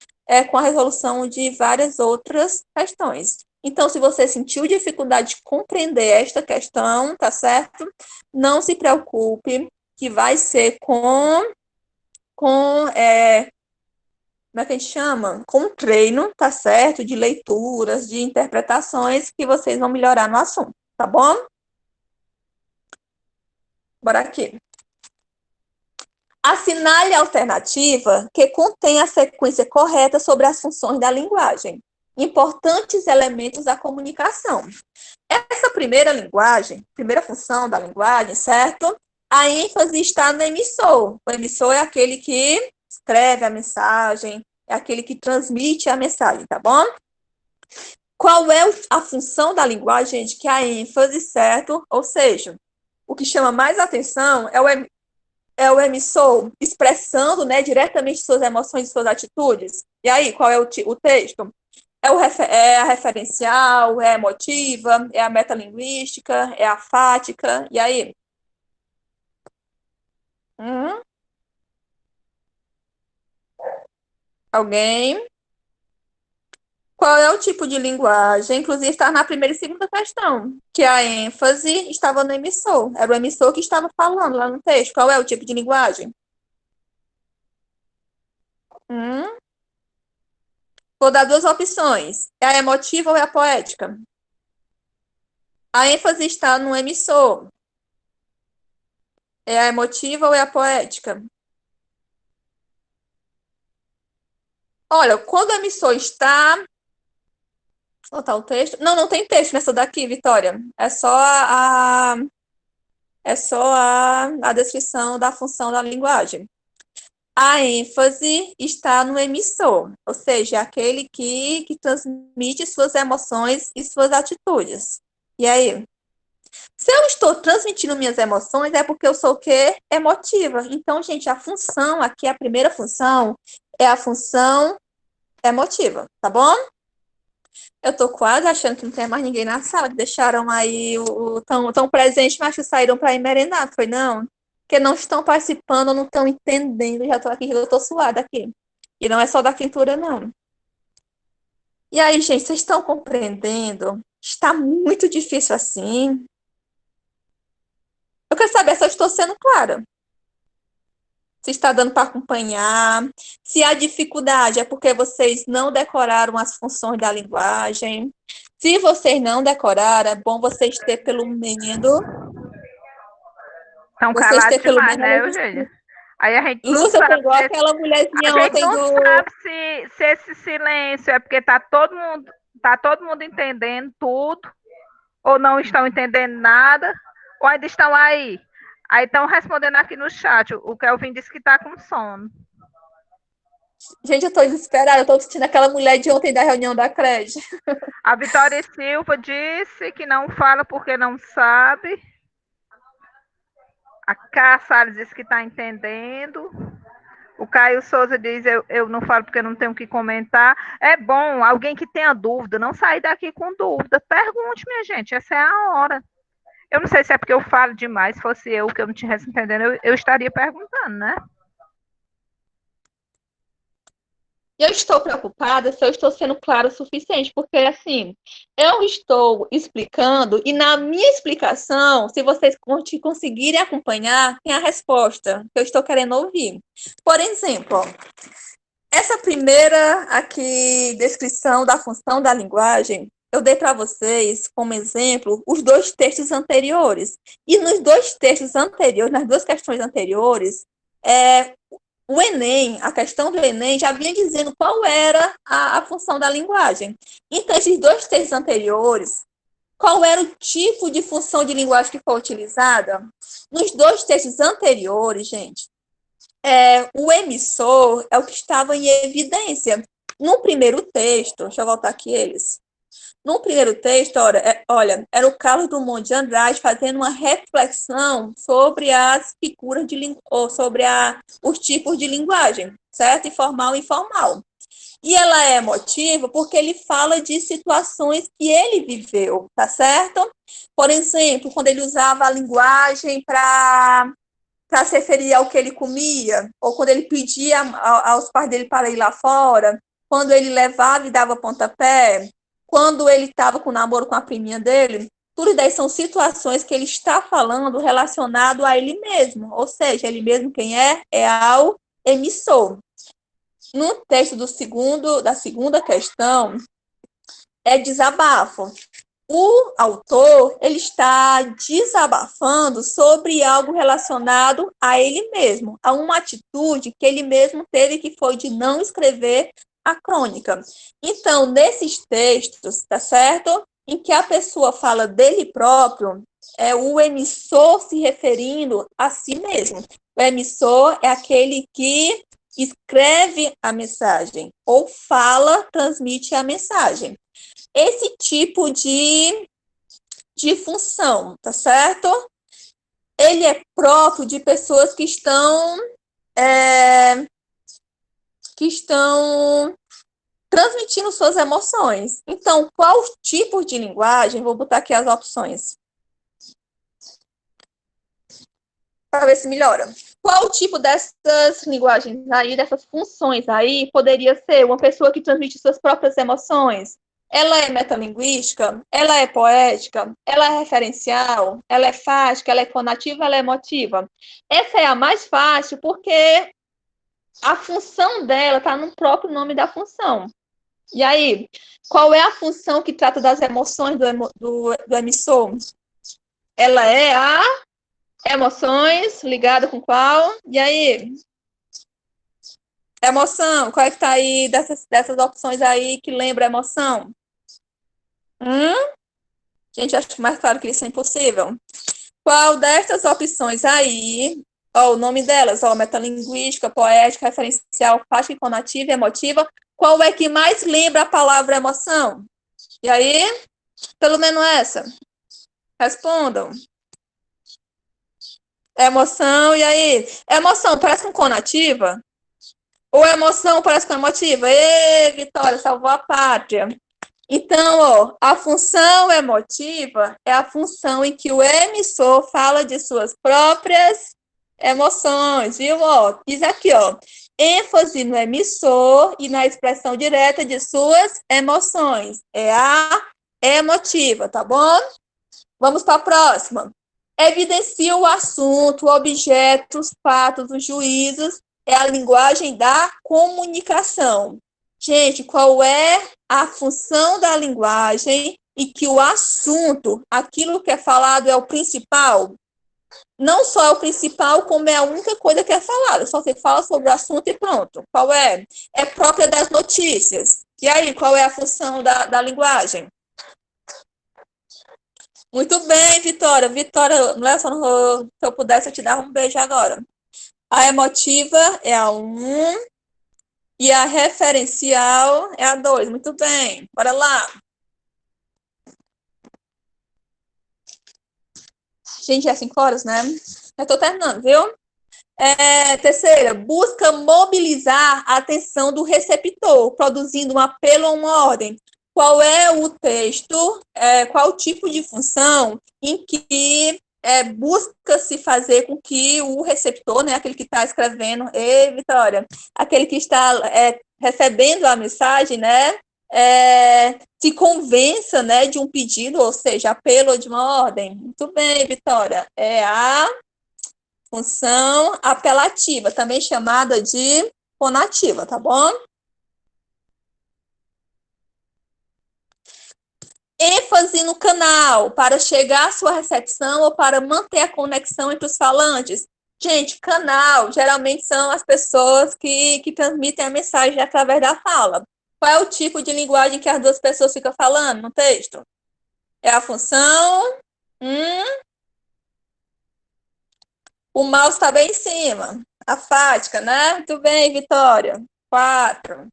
com a resolução de várias outras questões. Então, se você sentiu dificuldade de compreender esta questão, tá certo? Não se preocupe, que vai ser como é que a gente chama? Com um treino, tá certo? De leituras, de interpretações, que vocês vão melhorar no assunto, tá bom? Bora aqui. Assinale a alternativa que contém a sequência correta sobre as funções da linguagem, importantes elementos da comunicação. Essa primeira função da linguagem, certo? A ênfase está no emissor. O emissor é aquele que escreve a mensagem, é aquele que transmite a mensagem, tá bom? Qual é a função da linguagem, gente? Que é a ênfase, certo? Ou seja, o que chama mais atenção é o emissor expressando, né, diretamente suas emoções e suas atitudes. E aí, qual é o texto? É a referencial, é a emotiva, é a metalinguística, é a fática. E aí? Alguém? Qual é o tipo de linguagem? Inclusive, está na primeira e segunda questão, que a ênfase estava no emissor. Era o emissor que estava falando lá no texto. Qual é o tipo de linguagem? Hum? Vou dar duas opções. É a emotiva ou é a poética? A ênfase está no emissor. É a emotiva ou é a poética? Olha, quando o emissor está. Vou botar o texto. Não, não tem texto nessa daqui, Vitória. É só a descrição da função da linguagem. A ênfase está no emissor, ou seja, é aquele que transmite suas emoções e suas atitudes. E aí? Se eu estou transmitindo minhas emoções, é porque eu sou o quê? Emotiva. Então, gente, a função aqui, a primeira função, é a função emotiva, tá bom? Eu tô quase achando que não tem mais ninguém na sala, que deixaram aí tão presente, mas que saíram para ir merendar, foi não? Que não estão participando, não estão entendendo, já tô aqui, eu tô suada aqui. E não é só da quintura, não. E aí, gente, vocês estão compreendendo? Está muito difícil assim. Eu quero saber se eu estou sendo clara. Se está dando para acompanhar. Se a dificuldade é porque vocês não decoraram as funções da linguagem. Se vocês não decoraram, é bom vocês ter pelo menos. Estão Vocês calados ter pelo demais, né, menos. Eugênia? Aí a gente não Lúcia sabe pegou aquela a mulherzinha gente ontem não do. sabe se esse silêncio é porque tá todo mundo entendendo tudo, ou não estão entendendo nada, ou ainda estão aí. Aí estão respondendo aqui no chat. O Kelvin disse que está com sono. Gente, eu tô desesperada, eu tô assistindo aquela mulher de ontem da reunião da creche. A Vitória Silva disse que não fala porque não sabe. A Cá Salles disse que está entendendo. O Caio Souza diz, eu não falo porque não tenho o que comentar. É bom, alguém que tenha dúvida, não sair daqui com dúvida. Pergunte, minha gente, essa é a hora. Eu não sei se é porque eu falo demais, se fosse eu que eu não estivesse entendendo, eu estaria perguntando, né? Eu estou preocupada se eu estou sendo clara o suficiente, porque assim, eu estou explicando e na minha explicação, se vocês conseguirem acompanhar, tem a resposta que eu estou querendo ouvir. Por exemplo, ó, essa primeira aqui descrição da função da linguagem, eu dei para vocês como exemplo os dois textos anteriores. E nos dois textos anteriores, nas duas questões anteriores, o Enem, a questão do Enem já vinha dizendo qual era a função da linguagem. Então, esses dois textos anteriores, qual era o tipo de função de linguagem que foi utilizada? Nos dois textos anteriores, gente, o emissor é o que estava em evidência. No primeiro texto, deixa eu voltar aqui eles. No primeiro texto, olha, era o Carlos Drummond de Andrade fazendo uma reflexão sobre as figuras ou sobre os tipos de linguagem, certo? Informal e informal. E ela é emotiva porque ele fala de situações que ele viveu, tá certo? Por exemplo, quando ele usava a linguagem para se referir ao que ele comia, ou quando ele pedia aos pais dele para ir lá fora, quando ele levava e dava pontapé, quando ele estava com namoro com a priminha dele, tudo daí são situações que ele está falando relacionado a ele mesmo, ou seja, ele mesmo quem é? É ao emissor. No texto da segunda questão, é desabafo. O autor, ele está desabafando sobre algo relacionado a ele mesmo, a uma atitude que ele mesmo teve, que foi de não escrever a crônica. Então, nesses textos, tá certo? Em que a pessoa fala dele próprio, é o emissor se referindo a si mesmo. O emissor é aquele que escreve a mensagem, ou fala, transmite a mensagem. Esse tipo de função, tá certo? Ele é próprio de pessoas que estão transmitindo suas emoções. Então, qual tipo de linguagem? Vou botar aqui as opções para ver se melhora. Qual tipo dessas linguagens aí, dessas funções aí, poderia ser uma pessoa que transmite suas próprias emoções? Ela é metalinguística? Ela é poética? Ela é referencial? Ela é fática? Ela é fonativa? Ela é emotiva? Essa é a mais fácil porque a função dela está no próprio nome da função. E aí, qual é a função que trata das emoções do emissor? Ela é a emoções, ligada com qual? E aí? Emoção, qual é que tá aí dessas opções aí que lembra emoção? Gente, acho mais claro que isso é impossível. Qual destas opções aí, o nome delas, metalinguística, poética, referencial, fática, fonativa e emotiva, qual é que mais lembra a palavra emoção? E aí? Pelo menos essa. Respondam. Emoção, e aí? Emoção parece com conativa? Ou emoção parece com emotiva? Ê, Vitória, salvou a pátria. Então, a função emotiva é a função em que o emissor fala de suas próprias emoções, viu? Diz aqui, ênfase no emissor e na expressão direta de suas emoções. É a emotiva, tá bom? Vamos para a próxima. Evidencia o assunto, o objeto, os fatos, os juízos. É a linguagem da comunicação. Gente, qual é a função da linguagem e que o assunto, aquilo que é falado, é o principal? Não só é o principal, como é a única coisa que é falada. Só se fala sobre o assunto e pronto. Qual é? É própria das notícias. E aí, qual é a função da linguagem? Muito bem, Vitória. Vitória, se eu pudesse, eu te dar um beijo agora. A emotiva é a 1 e a referencial é a 2. Muito bem, bora lá. Gente, é 5 horas, né? Eu tô terminando, viu? Terceira, busca mobilizar a atenção do receptor, produzindo um apelo ou uma ordem. Qual é o texto, qual o tipo de função em que busca-se fazer com que o receptor, né, aquele que está escrevendo, Vitória, aquele que está recebendo a mensagem, né, se convença, né, de um pedido, ou seja, apelo ou de uma ordem. Muito bem, Vitória. É a função apelativa, também chamada de fonativa, tá bom? ênfase no canal para chegar à sua recepção ou para manter a conexão entre os falantes. Gente, canal geralmente são as pessoas que transmitem a mensagem através da fala. Qual é o tipo de linguagem que as duas pessoas ficam falando no texto? É a função. O mouse está bem em cima. A fática, né? Muito bem, Vitória. 4.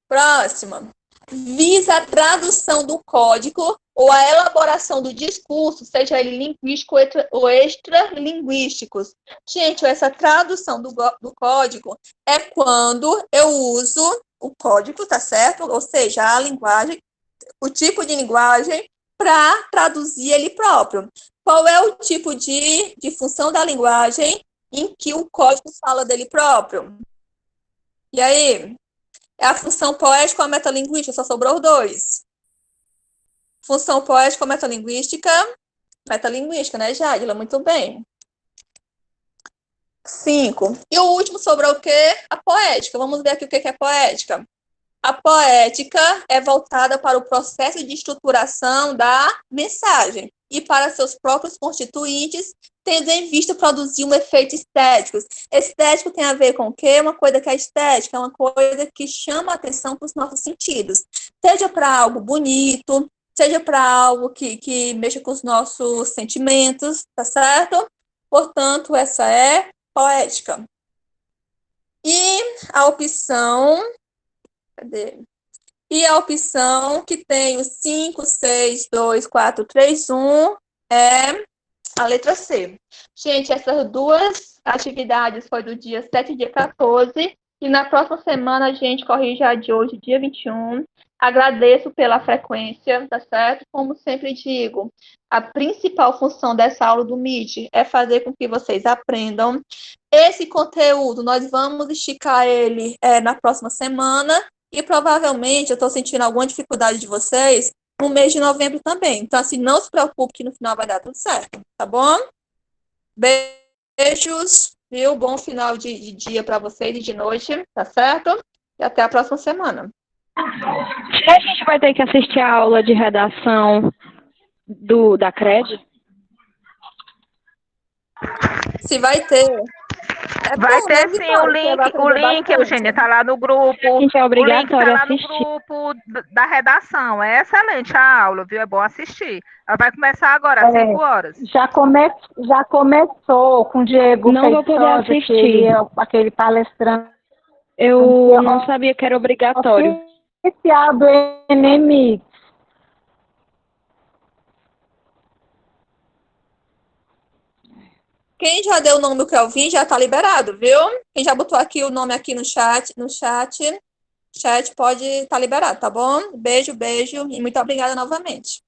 Próxima. visa a tradução do código ou a elaboração do discurso, seja ele linguístico ou extralinguísticos. Gente, essa tradução do código é quando eu uso o código, tá certo? Ou seja, a linguagem, o tipo de linguagem para traduzir ele próprio. Qual é o tipo de função da linguagem em que o código fala dele próprio? E aí? É a função poética ou a metalinguística? Só sobrou dois. Função poética ou metalinguística? Metalinguística, né, Jadila? Muito bem. 5. E o último sobrou o quê? A poética. Vamos ver aqui o que é poética. A poética é voltada para o processo de estruturação da mensagem e para seus próprios constituintes, tendo em vista produzir um efeito estético. Estético tem a ver com o quê? Uma coisa que é estética, é uma coisa que chama a atenção para os nossos sentidos. Seja para algo bonito, seja para algo que mexa com os nossos sentimentos, tá certo? Portanto, essa é poética. E a opção... Cadê? E a opção que tem o 5, 6, 2, 4, 3, 1 é a letra C. Gente, essas duas atividades foi do dia 7 e dia 14. E na próxima semana a gente corrige a de hoje, dia 21. Agradeço pela frequência, tá certo? Como sempre digo, a principal função dessa aula do Meet é fazer com que vocês aprendam. Esse conteúdo, nós vamos esticar ele na próxima semana. E provavelmente eu estou sentindo alguma dificuldade de vocês no mês de novembro também. Então, assim, não se preocupe que no final vai dar tudo certo, tá bom? Beijos, viu? Bom final de dia para vocês e de noite, tá certo? E até a próxima semana. A gente vai ter que assistir a aula de redação da CRED? Se vai ter... Vai ter sim o link, Eugênia, tá lá no grupo. Gente, é obrigatório o link tá lá assistir. no grupo da redação. É excelente a aula, viu? É bom assistir. Ela vai começar agora, às 5 horas. Já começou com o Diego Não vou poder assistir. Aquele palestrante. Eu não sabia que era obrigatório. Oficial do Enem. Quem já deu o nome do Kelvin já está liberado, viu? Quem já botou aqui o nome aqui no chat pode estar liberado, tá bom? Beijo, beijo e muito obrigada novamente.